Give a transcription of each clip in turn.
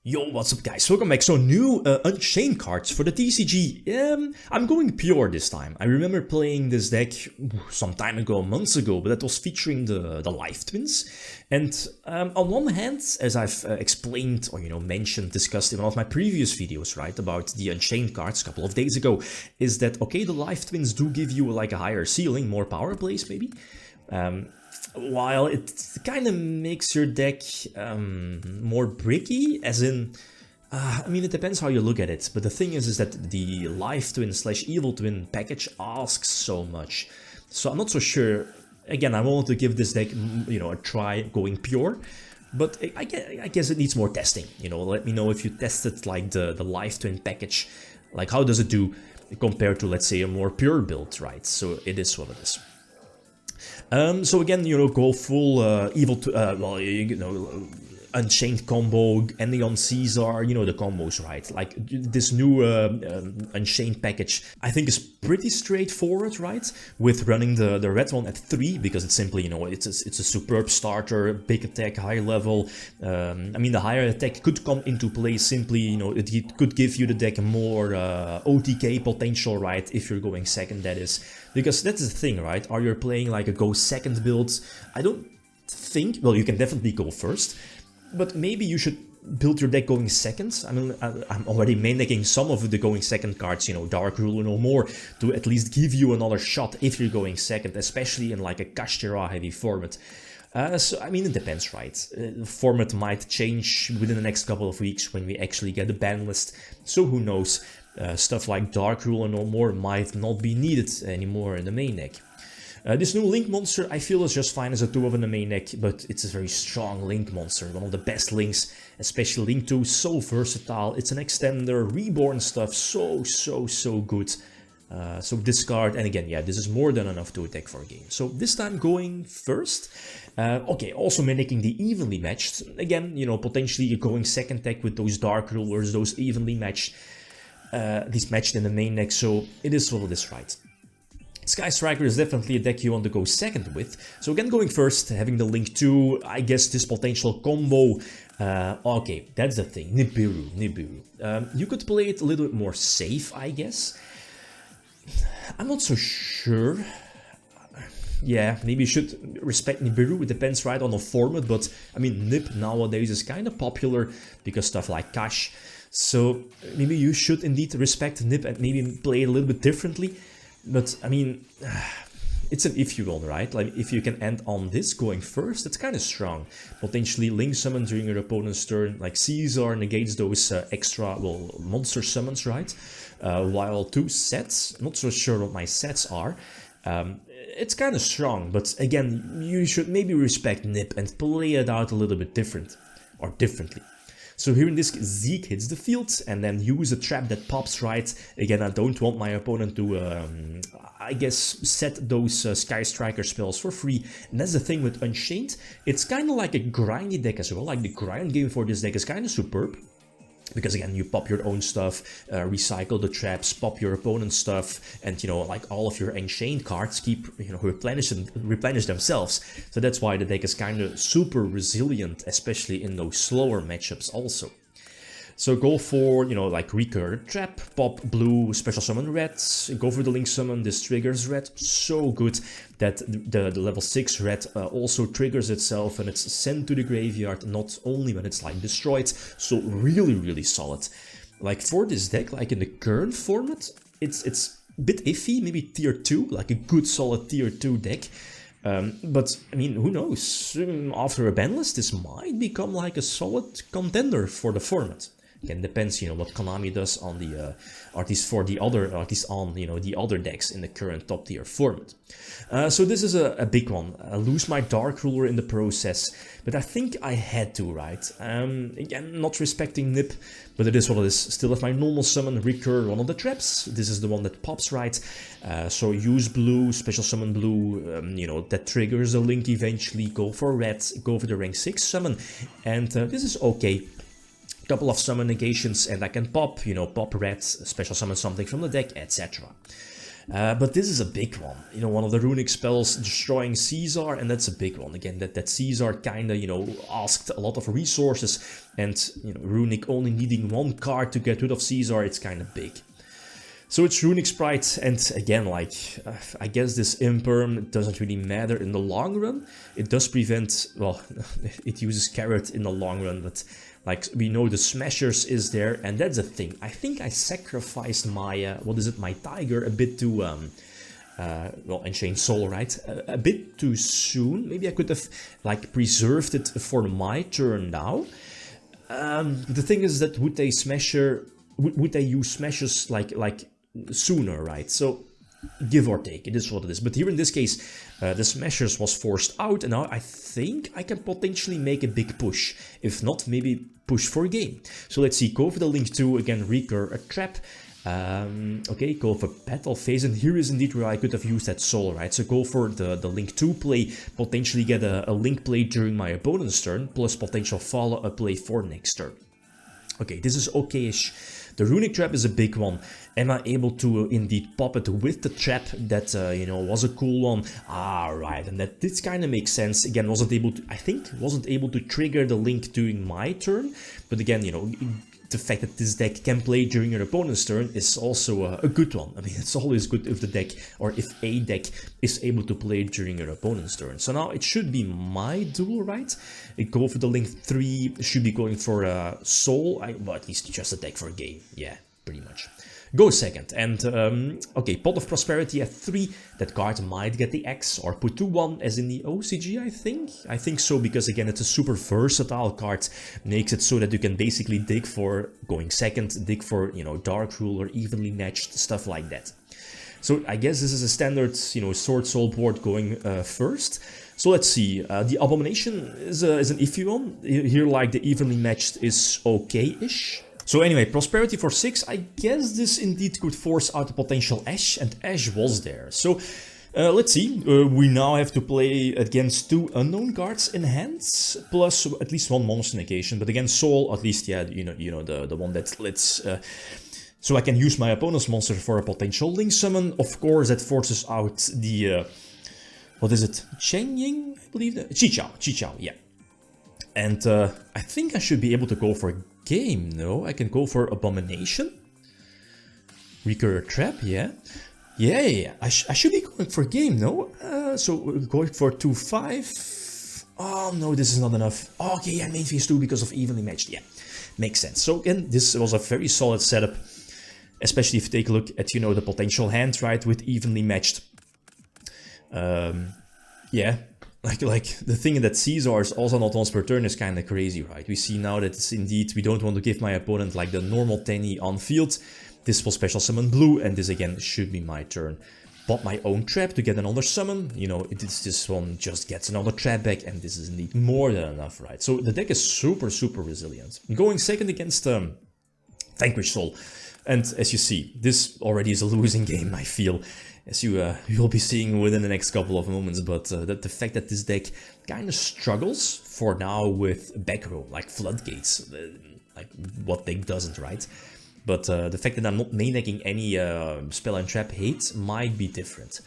Yo, what's up guys, welcome back. So new Unchained cards for the TCG. I'm going pure this time. I remember playing this deck some time ago, months ago, but that was featuring the Life Twins. And on one hand, as I've explained or mentioned, discussed in one of my previous videos, right, about the Unchained cards a couple of days ago, is that okay, the Life Twins do give you like a higher ceiling, more power plays maybe. While it kind of makes your deck more bricky, as in, I mean, it depends how you look at it, but the thing is that the Life Twin / Evil Twin package asks so much. So I'm not so sure. Again, I wanted to give this deck, a try going pure, but I guess it needs more testing. Let me know if you tested like the Life Twin package, like how does it do compared to, let's say, a more pure build, right? So it is what it is. So again, go full Unchained combo, ending on Caesar, the combos, right? Like this new Unchained package, I think is pretty straightforward, right? With running the red one at 3, because it's simply, it's a superb starter, big attack, high level. I mean, the higher attack could come into play simply, it could give you the deck more OTK potential, right? If you're going second, that is. Because that's the thing, right? Are you playing like a go second build? I don't think, well, you can definitely go first, but maybe you should build your deck going second. I mean, I'm already main decking some of the going second cards, Dark Ruler no more, to at least give you another shot if you're going second, especially in like a Kashtira heavy format. So, I mean, it depends, right? The format might change within the next couple of weeks when we actually get the ban list, so who knows? Stuff like Dark Ruler no more might not be needed anymore in the main deck. This new Link monster I feel is just fine as a 2-of in the main deck, but it's a very strong Link monster, one of the best Links, especially Link 2, so versatile, it's an extender, reborn stuff, so good. So discard, and again, yeah, this is more than enough to attack for a game. So this time going first. Okay, also making the evenly matched. Again, potentially going second deck with those Dark Rulers, those evenly matched. These matched in the main deck, so it is what it is, right? Sky Striker is definitely a deck you want to go second with. So again, going first, having the Link 2, I guess this potential combo. Okay, that's the thing, Nibiru. You could play it a little bit more safe, I guess. I'm not so sure. Yeah, maybe you should respect Nibiru, it depends right on the format, but I mean, Nib nowadays is kind of popular because stuff like Cash. So maybe you should indeed respect Nib and maybe play it a little bit differently. But I mean, it's an if you will, right? Like if you can end on this going first, it's kind of strong. Potentially Link summon during your opponent's turn, like Caesar negates those extra, well, monster summons, right? While 2 sets, not so sure what my sets are. It's kind of strong, but again, you should maybe respect Nib and play it out a little bit differently. So here in this, Zeke hits the field and then use a trap that pops, right? Again, I don't want my opponent to, I guess, set those Sky Striker spells for free. And that's the thing with Unchained. It's kind of like a grindy deck as well. Like the grind game for this deck is kind of superb. Because again, you pop your own stuff, recycle the traps, pop your opponent's stuff, and like all of your Unchained cards keep replenish themselves. So that's why the deck is kind of super resilient, especially in those slower matchups also. So go for, like recur trap, pop blue, special summon red, go for the Link summon, this triggers red, so good that the level 6 red also triggers itself and it's sent to the graveyard, not only when it's like destroyed, so really solid. Like for this deck, like in the current format, it's a bit iffy, maybe tier 2, like a good solid tier 2 deck. But I mean, who knows, after a ban list this might become like a solid contender for the format. Again, depends, what Konami does on the, or at least for the other, or at least on, the other decks in the current top tier format. So this is a big one. I lose my Dark Ruler in the process, but I think I had to, right? Again, not respecting Nib, but it is what it is. Still have my normal summon, recur one of the traps. This is the one that pops, right? So use blue, special summon blue, that triggers a Link eventually. Go for red, go for the rank 6 summon, and this is okay. Couple of summon negations and I can pop, pop red, special summon something from the deck, etc. But this is a big one. You know, one of the runic spells destroying Caesar, and that's a big one. Again, that Caesar kind of, you know, asked a lot of resources, and, you know, runic only needing one card to get rid of Caesar, it's kind of big. So it's Runic Sprite, and again, like, I guess this Imperm doesn't really matter in the long run. It does prevent, well, it uses Carrot in the long run, but, like, we know the Smashers is there, and that's a thing. I think I sacrificed my, my Tiger a bit too, well, Unchained Soul, right? A bit too soon. Maybe I could have, like, preserved it for my turn now. The thing is that would they use Smashers, like, sooner, right? So, give or take, it is what it is. But here in this case, the Smashers was forced out, and now I think I can potentially make a big push. If not, maybe push for a game. So let's see, go for the Link 2, again, recur a trap. Okay, go for Battle Phase, and here is indeed where I could have used that Soul, right? So go for the Link 2 play, potentially get a Link play during my opponent's turn, plus potential follow-up play for next turn. Okay, this is okay-ish. The Runic Trap is a big one. Am I able to indeed pop it with the trap? That, you know, was a cool one. Ah, right, and that this kind of makes sense. Again, wasn't able to trigger the Link during my turn. But again, you know, the fact that this deck can play during your opponent's turn is also a good one. I mean, it's always good if the deck, or if a deck, is able to play during your opponent's turn. So now it should be my duel, right? It go for the Link 3, should be going for a Soul, well, at least just a deck for a game. Yeah, pretty much. Go second, and okay, Pot of Prosperity at 3, that card might get the X, or put 2-1 as in the OCG, I think? I think so, because again, it's a super versatile card, makes it so that you can basically dig for going second, dig for, you know, Dark Rule or Evenly Matched, stuff like that. So I guess this is a standard, you know, Sword Soul board going first. So let's see, the Abomination is an iffy one, here like the Evenly Matched is okay-ish. So anyway, Prosperity for 6, I guess this indeed could force out a potential Ash, and Ash was there. So let's see, we now have to play against 2 unknown cards in hand, plus at least 1 monster negation, but again Soul, at least, yeah, you know the one that lets... so I can use my opponent's monster for a potential Link summon. Of course, that forces out the... what is it? Chengying, I believe? Chichao, yeah. And I think I should be able to go for game, no? I can go for Abomination. Recur Trap, yeah. Yeah. I should be going for game, no? So we're going for 2-5. Oh, no, this is not enough. Oh, okay, yeah, main phase 2 because of Evenly Matched, yeah. Makes sense. So again, this was a very solid setup. Especially if you take a look at, you know, the potential hand, right, with Evenly Matched. Yeah. Like the thing that Caesar is also not once per turn is kind of crazy, right? We see now that it's indeed, we don't want to give my opponent like the normal 10-y on field. This will special summon blue, and this again should be my turn. Pop my own trap to get another summon. You know, this one just gets another trap back, and this is indeed more than enough, right? So the deck is super, super resilient. Going second against Vanquish Soul. And as you see, this already is a losing game, I feel. As you'll be seeing within the next couple of moments, but the fact that this deck kind of struggles for now with back row, like Floodgates, like what deck doesn't, right? But the fact that I'm not main decking any Spell and Trap hate might be different.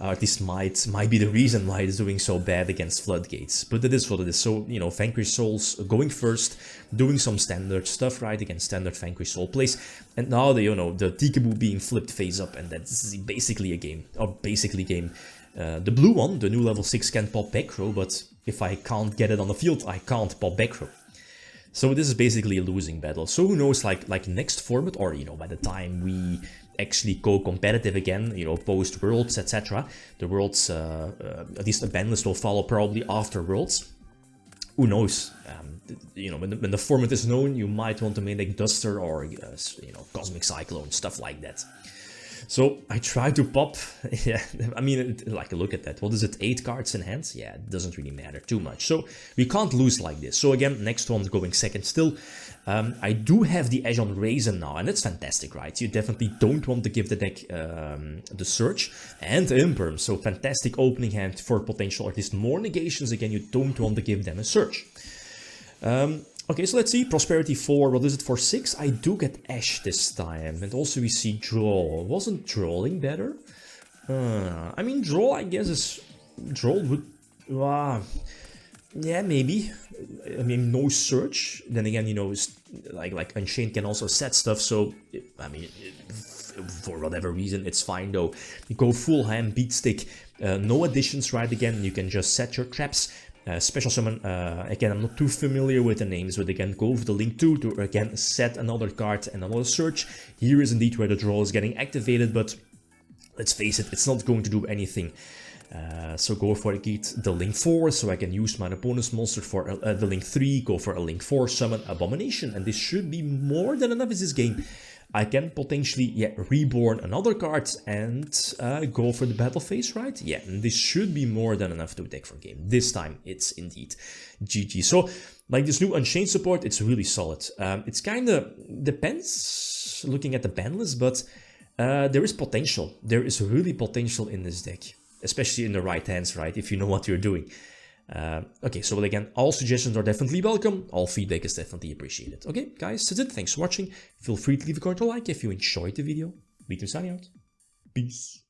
At least might be the reason why it's doing so bad against Floodgates. But it is what it is. So, you know, Vanquish Souls going first, doing some standard stuff, right, against standard Vanquish Soul plays. And now, the Tikaboo being flipped face up, and that's basically a game. Or basically game. The blue one, the new level 6, can pop back row, but if I can't get it on the field, I can't pop back row. So this is basically a losing battle. So who knows, like next format, or, you know, by the time we actually go competitive again, you know, post Worlds, etc. The Worlds, at least a ban list will follow probably after Worlds. Who knows? You know, when the format is known, you might want to main deck Duster or, you know, Cosmic Cyclone, stuff like that. So I try to pop, yeah, I mean, like, look at that. What is it, 8 cards in hand? Yeah, it doesn't really matter too much. So we can't lose like this. So again, next one going second still. I do have the edge on Raisin now, and that's fantastic, right? You definitely don't want to give the deck the Search and Imperm. So fantastic opening hand for potential, or at least more negations. Again, you don't want to give them a Search. Okay, so let's see, Prosperity 4, what is it for 6? I do get Ash this time, and also we see Draw. Wasn't Drawing better? I mean, draw, I guess, is... Draw would... yeah, maybe. I mean, no search. Then again, you know, it's like Unchained can also set stuff, so... I mean, for whatever reason, it's fine, though. You go full ham, beat stick, no additions, right? Again, you can just set your traps. Special summon, again, I'm not too familiar with the names, but again, go over the link too to again set another card and another search. Here is indeed where the draw is getting activated, but let's face it, it's not going to do anything. So go for the link 4, so I can use my opponent's monster for the link 3, go for a link 4, summon Abomination, and this should be more than enough in this game. I can potentially, yeah, reborn another card and go for the battle phase, right? Yeah, and this should be more than enough to deck for game. This time, it's indeed GG. So, like this new Unchained support, it's really solid. It's kind of depends, looking at the ban list, but there is potential. There is really potential in this deck, especially in the right hands, right? If you know what you're doing. Okay, so again, all suggestions are definitely welcome. All feedback is definitely appreciated. Okay, guys, that's it. Thanks for watching. Feel free to leave a comment or like if you enjoyed the video. Signing out. Peace.